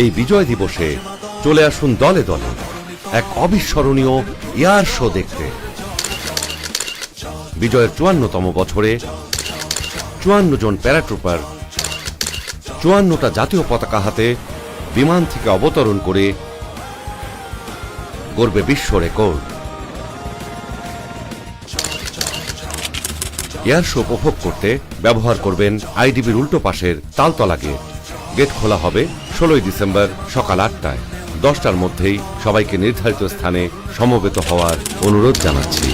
এই বিজয় দিবসে চলে আসুন দলে দলে এক অবিস্মরণীয় এয়ার শো দেখতে। বিজয়ের ৫৪তম বছরে ৫৪ জন প্যারাট্রুপার ৫৪টা জাতীয় পতাকা হাতে বিমান থেকে অবতরণ করে করবে বিশ্ব রেকর্ড। এয়ার শো উপভোগ করতে ব্যবহার করবেন আইডিবির উল্টো পাশের তালতলা গেট। গেট খোলা হবে ১৬ ডিসেম্বর সকাল ৮টায়। ১০টার মধ্যেই সবাইকে নির্ধারিত স্থানে সমবেত হওয়ার অনুরোধ জানাচ্ছি।